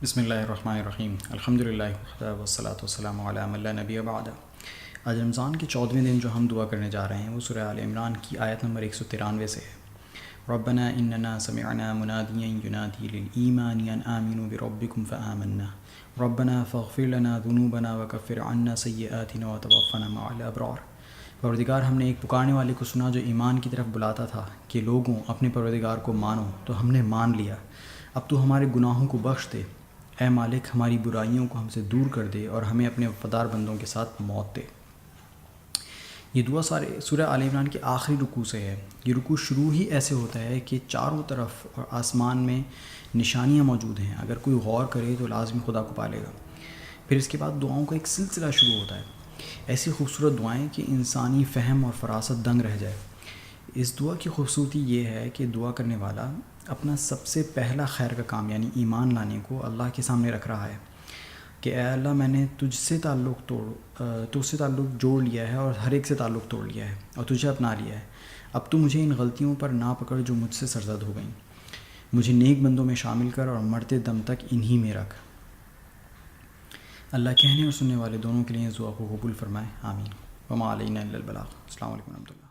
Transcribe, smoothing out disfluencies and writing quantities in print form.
بسم اللہ الرحمن الرحیم الحمدللہ والصلاۃ والسلام علی من لا نبی بعد۔ آج رمضان کے 14ویں دن جو ہم دعا کرنے جا رہے ہیں وہ سورہ آل عمران کی آیت نمبر 193 سے ہے۔ ربنا اننا سمعنا منادیا ینادی للایمان ان آمنوا بربکم فآمنا ربنا فاغفر لنا ذنوبنا وکفر عنا سیئاتنا وتوفنا مع الابرار۔ پروردگار، ہم نے ایک پکارنے والے کو سنا جو ایمان کی طرف بلاتا تھا کہ لوگوں اپنے پروردگار کو مانو، تو ہم نے مان لیا، اب تو ہمارے گناہوں کو بخش دے، اے مالک ہماری برائیوں کو ہم سے دور کر دے اور ہمیں اپنے وفادار بندوں کے ساتھ موت دے۔ یہ دعا سورہ آل عمران کے آخری رکوع سے ہے۔ یہ رکوع شروع ہی ایسے ہوتا ہے کہ چاروں طرف اور آسمان میں نشانیاں موجود ہیں، اگر کوئی غور کرے تو لازمی خدا کو پالے گا۔ پھر اس کے بعد دعاؤں کا ایک سلسلہ شروع ہوتا ہے، ایسی خوبصورت دعائیں کہ انسانی فہم اور فراست دنگ رہ جائے۔ اس دعا کی خوبصورتی یہ ہے کہ دعا کرنے والا اپنا سب سے پہلا خیر کا کام یعنی ایمان لانے کو اللہ کے سامنے رکھ رہا ہے کہ اے اللہ، میں نے تجھ سے تعلق جوڑ لیا ہے اور ہر ایک سے تعلق توڑ لیا ہے اور تجھے اپنا لیا ہے، اب تو مجھے ان غلطیوں پر نہ پکڑ جو مجھ سے سرزد ہو گئیں، مجھے نیک بندوں میں شامل کر اور مرتے دم تک انہی میں رکھ۔ اللہ کہنے اور سننے والے دونوں کے لیے اس دعا کو قبول فرمائے، آمین۔ وما علینا الا البلاغ۔ السلام علیکم ورحمۃ اللہ۔